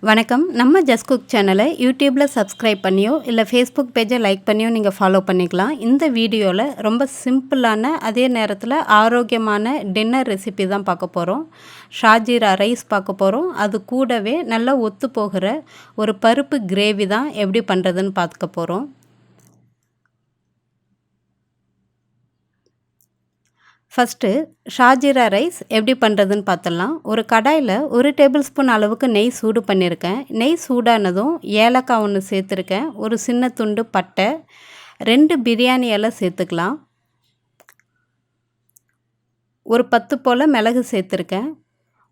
வணக்கம். நம்ம just cook சேனலை யூடியூப்ல சப்ஸ்கிரைப் பண்ணியோ இல்லை ஃபேஸ்புக் பேஜை லைக் பண்ணியோ நீங்கள் ஃபாலோ பண்ணிக்கலாம். இந்த வீடியோவில் ரொம்ப சிம்பிளான அதே நேரத்தில் ஆரோக்கியமான டின்னர் ரெசிபி தான் பார்க்க போகிறோம். ஷாஜீரா ரைஸ் பார்க்க போகிறோம். அது கூடவே நல்லா ஒத்து போகிற ஒரு பருப்பு கிரேவி தான் எப்படி பண்ணுறதுன்னு பார்க்க போகிறோம். ஃபஸ்ட்டு ஷாஜீரா ரைஸ் எப்படி பண்ணுறதுன்னு பார்த்துடலாம். ஒரு கடாயில் 1 டேபிள் ஸ்பூன் அளவுக்கு நெய் சூடு பண்ணியிருக்கேன். நெய் சூடானதும் ஏலக்காய் 1 சேர்த்துருக்கேன். ஒரு சின்ன துண்டு பட்டை, 2 பிரியாணி இலை சேர்த்துக்கலாம். ஒரு 10 போல் மிளகு சேர்த்துருக்கேன்.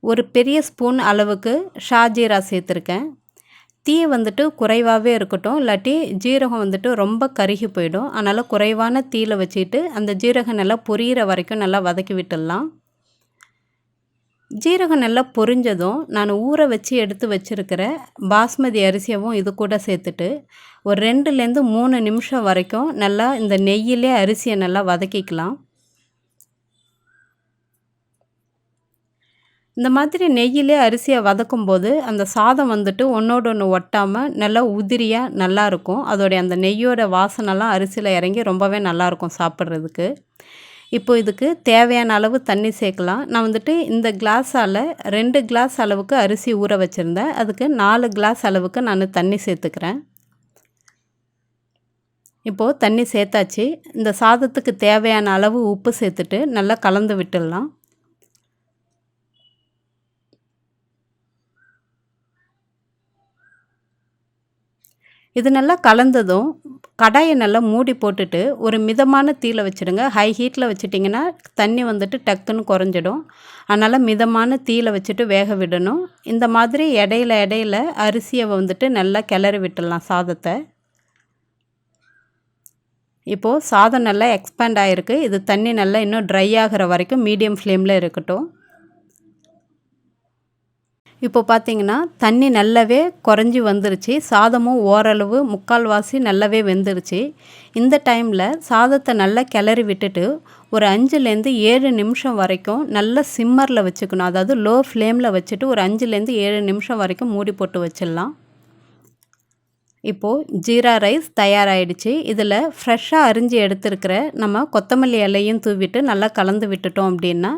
ஒரு பெரிய ஸ்பூன் அளவுக்கு ஷாஜீரா சேர்த்துருக்கேன். தீ குறைவாகவே இருக்கட்டும், இல்லாட்டி ஜீரகம் ரொம்ப கருகி போயிடும். அதனால் குறைவான தீயில் வச்சுட்டு அந்த ஜீரகம் நல்லா பொரியிற வரைக்கும் நல்லா வதக்கி விட்டுடலாம். ஜீரகம் நல்லா பொரிஞ்சதும் நான் ஊற வச்சு எடுத்து வச்சுருக்கிற பாஸ்மதி அரிசியவும் இது கூட சேர்த்துட்டு ஒரு 2லேருந்து 3 நிமிஷம் வரைக்கும் நல்லா இந்த நெய்யிலே அரிசியை நல்லா வதக்கிக்கலாம். இந்த மாதிரி நெய்யிலே அரிசியை வதக்கும்போது அந்த சாதம் ஒன்றோடு ஒன்று ஒட்டாமல் நல்லா உதிரியாக நல்லாயிருக்கும். அதோடைய அந்த நெய்யோட வாசனைலாம் அரிசியில் இறங்கி ரொம்பவே நல்லாயிருக்கும் சாப்பிட்றதுக்கு. இப்போது இதுக்கு தேவையான அளவு தண்ணி சேர்க்கலாம். நான் இந்த கிளாஸால் 2 கிளாஸ் அளவுக்கு அரிசி ஊற வச்சுருந்தேன். அதுக்கு 4 கிளாஸ் அளவுக்கு நான் தண்ணி சேர்த்துக்கிறேன். இப்போது தண்ணி சேர்த்தாச்சு. இந்த சாதத்துக்கு தேவையான அளவு உப்பு சேர்த்துட்டு நல்லா கலந்து விட்டுடலாம். இது நல்லா கலந்ததும் கடாயை நல்லா மூடி போட்டுட்டு ஒரு மிதமான தீயில் வச்சுடுங்க. ஹை ஹீட்டில் வச்சிட்டிங்கன்னா தண்ணி டக்குன்னு குறைஞ்சிடும். அதனால் மிதமான தீயில் வச்சுட்டு வேக விடணும். இந்த மாதிரி இடையில அரிசியை நல்லா கிளறி விட்டுடலாம் சாதத்தை. இப்போது சாதம் நல்லா எக்ஸ்பேண்ட் ஆகிருக்கு. இது தண்ணி நல்லா இன்னும் ட்ரை ஆகிற வரைக்கும் மீடியம் ஃப்ளேமில் இருக்கட்டும். இப்போ பார்த்தீங்கன்னா தண்ணி நல்லாவே குறைஞ்சி வந்துருச்சு. சாதமும் ஓரளவு முக்கால்வாசி நல்லாவே வெந்துருச்சு. இந்த டைமில் சாதத்தை நல்லா கிளறி விட்டுட்டு ஒரு 5லேருந்து 7 நிமிஷம் வரைக்கும் நல்லா சிம்மரில் வச்சுக்கணும். அதாவது லோ ஃப்ளேமில் வச்சுட்டு ஒரு 5லேருந்து 7 நிமிஷம் வரைக்கும் மூடி போட்டு வச்சிடலாம். இப்போது ஜீரா ரைஸ் தயாராகிடுச்சு. இதில் ஃப்ரெஷ்ஷாக அரிஞ்சு எடுத்துருக்கிற நம்ம கொத்தமல்லி இலையும் தூவிட்டு நல்லா கலந்து விட்டுட்டோம் அப்படின்னா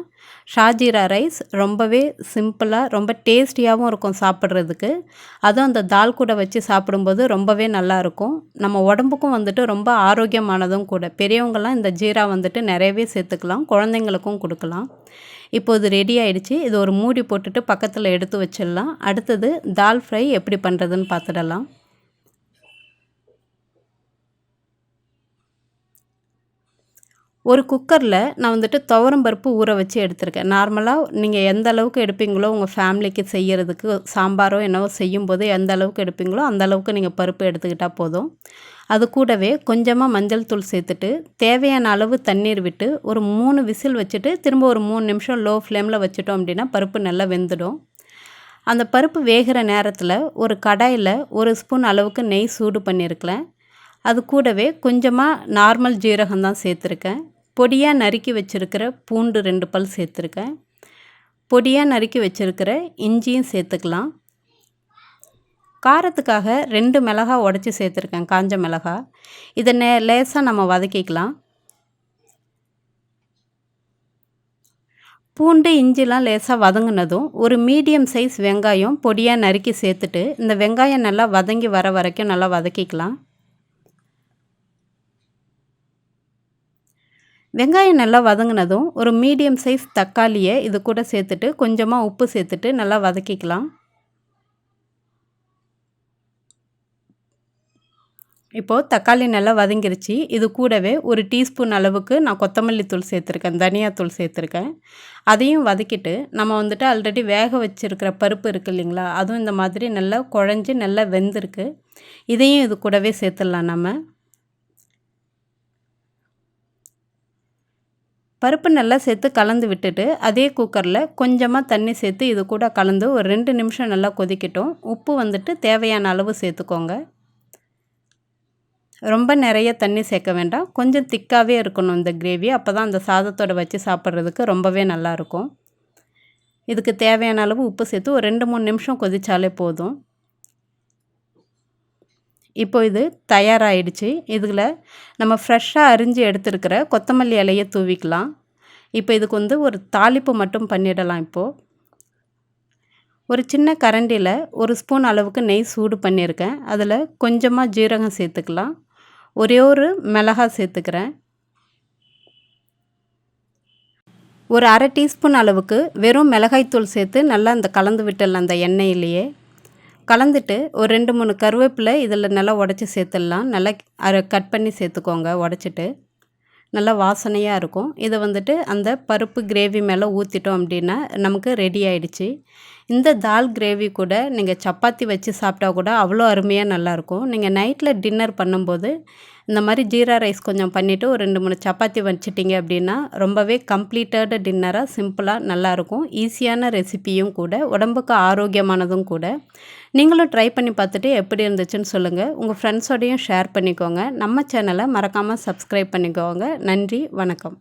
ஷாஜீரா ரைஸ் ரொம்பவே சிம்பிளாக ரொம்ப டேஸ்டியாகவும் இருக்கும் சாப்பிட்றதுக்கு. அதுவும் அந்த தால் கூட வச்சு சாப்பிடும்போது ரொம்பவே நல்லாயிருக்கும். நம்ம உடம்புக்கும் ரொம்ப ஆரோக்கியமானதும் கூட. பெரியவங்கள்லாம் இந்த ஜீரா நிறையவே சேர்த்துக்கலாம், குழந்தைங்களுக்கும் கொடுக்கலாம். இப்போது ரெடி ஆகிடுச்சு. இது ஒரு மூடி போட்டுட்டு பக்கத்தில் எடுத்து வச்சிடலாம். அடுத்தது தால் ஃப்ரை எப்படி பண்ணுறதுன்னு பார்த்துடலாம். ஒரு குக்கரில் நான் துவரம் பருப்பு ஊற வச்சு எடுத்திருக்கேன். நார்மலாக நீங்கள் எந்த அளவுக்கு எடுப்பீங்களோ உங்கள் ஃபேமிலிக்கு செய்கிறதுக்கு சாம்பாரோ என்னவோ செய்யும்போது எந்த அளவுக்கு எடுப்பீங்களோ அந்த அளவுக்கு நீங்கள் பருப்பு எடுத்துக்கிட்டால் போதும். அது கூடவே கொஞ்சமாக மஞ்சள் தூள் சேர்த்துட்டு தேவையான அளவு தண்ணீர் விட்டு ஒரு 3 விசில் வச்சுட்டு திரும்ப ஒரு 3 நிமிஷம் லோ ஃப்ளேமில் வச்சுட்டோம் அப்படின்னா பருப்பு நல்லா வெந்துடும். அந்த பருப்பு வேகிற நேரத்தில் ஒரு கடாயில் 1 ஸ்பூன் அளவுக்கு நெய் சூடு பண்ணியிருக்கேன். அது கூடவே கொஞ்சமாக நார்மல் ஜீரகம் தான் சேர்த்துருக்கேன். பொடியாக நறுக்கி வச்சுருக்கிற பூண்டு 2 பல் சேர்த்துருக்கேன். பொடியாக நறுக்கி வச்சுருக்கிற இஞ்சியும் சேர்த்துக்கலாம். காரத்துக்காக 2 மிளகாய் உடச்சி சேர்த்துருக்கேன், காஞ்ச மிளகாய். இதை லேசாக நம்ம வதக்கிக்கலாம். பூண்டு இஞ்சிலாம் லேசாக வதங்கினதும் ஒரு மீடியம் சைஸ் வெங்காயம் பொடியாக நறுக்கி சேர்த்துட்டு இந்த வெங்காயம் நல்லா வதங்கி வர வரைக்கும் நல்லா வதக்கிக்கலாம். வெங்காயம் நல்லா வதங்கினதும் ஒரு மீடியம் சைஸ் தக்காளியை இது கூட சேர்த்துட்டு கொஞ்சமாக உப்பு சேர்த்துட்டு நல்லா வதக்கிக்கலாம். இப்போது தக்காளி நல்லா வதங்கிருச்சு. இது கூடவே ஒரு டீஸ்பூன் அளவுக்கு நான் கொத்தமல்லி தூள் சேர்த்துருக்கேன், தனியாத்தூள் சேர்த்துருக்கேன். அதையும் வதக்கிட்டு நம்ம ஆல்ரெடி வேக வச்சுருக்கிற பருப்பு இருக்குது இல்லைங்களா, அதுவும் இந்த மாதிரி நல்லா குழஞ்சி நல்லா வெந்திருக்கு. இதையும் இது கூடவே சேர்த்துடலாம். நம்ம பருப்பு நல்லா சேர்த்து கலந்து விட்டுட்டு அதே குக்கரில் கொஞ்சமாக தண்ணி சேர்த்து இது கூட கலந்து ஒரு 2 நிமிஷம் நல்லா கொதிக்கட்டும். உப்பு தேவையான அளவு சேர்த்துக்கோங்க. ரொம்ப நிறைய தண்ணி சேர்க்க வேண்டாம், கொஞ்சம் திக்காகவே இருக்கணும் இந்த கிரேவி. அப்போ தான் அந்த சாதத்தோடு வச்சு சாப்பிட்றதுக்கு ரொம்பவே நல்லாயிருக்கும். இதுக்கு தேவையான அளவு உப்பு சேர்த்து ஒரு 2-3 நிமிஷம் கொதித்தாலே போதும். இப்போ இது தயாராகிடுச்சு. இதில் நம்ம ஃப்ரெஷ்ஷாக அரிஞ்சு எடுத்துருக்கிற கொத்தமல்லி இலையை தூவிக்கலாம். இப்போ இதுக்கு வந்து ஒரு தாளிப்பு மட்டும் பண்ணிடலாம். இப்போது ஒரு சின்ன கரண்டியில் 1 ஸ்பூன் அளவுக்கு நெய் சூடு பண்ணியிருக்கேன். அதில் கொஞ்சமாக ஜீரகம் சேர்த்துக்கலாம். ஒரே ஒரு மிளகாய் சேர்த்துக்கிறேன். ஒரு அரை டீஸ்பூன் அளவுக்கு வெறும் மிளகாய்த்தூள் சேர்த்து நல்லா அந்த கலந்து விட்டுடலாம். அந்த எண்ணெயிலேயே கலந்துட்டு ஒரு 2 3 கருவேப்பிலை இதில் நல்லா உடச்சி சேர்த்துடலாம். நல்லா கட் பண்ணி சேர்த்துக்கோங்க. உடச்சிட்டு நல்லா வாசனையாக இருக்கும். இதை வந்துட்டு அந்த பருப்பு கிரேவி மேலே ஊற்றிட்டோம் அப்படின்னா நமக்கு ரெடி ஆகிடுச்சு. இந்த தால் கிரேவி கூட நீங்கள் சப்பாத்தி வச்சு சாப்பிட்டா கூட அவ்வளோ அருமையாக நல்லாயிருக்கும். நீங்கள் நைட்டில் டின்னர் பண்ணும்போது இந்த மாதிரி ஜீரா ரைஸ் கொஞ்சம் பண்ணிவிட்டு ஒரு 2 3 சப்பாத்தி வச்சுட்டிங்க அப்படின்னா ரொம்பவே கம்ப்ளீட்டட் டின்னராக சிம்பிளாக நல்லாயிருக்கும். ஈஸியான ரெசிப்பியும் கூட, உடம்புக்கு ஆரோக்கியமானதும் கூட. நீங்களும் ட்ரை பண்ணி பார்த்துட்டு எப்படி இருந்துச்சுன்னு சொல்லுங்கள். உங்கள் ஃப்ரெண்ட்ஸோடையும் ஷேர் பண்ணிக்கோங்க. நம்ம சேனலை மறக்காமல் சப்ஸ்கிரைப் பண்ணிக்கோங்க. நன்றி, வணக்கம்.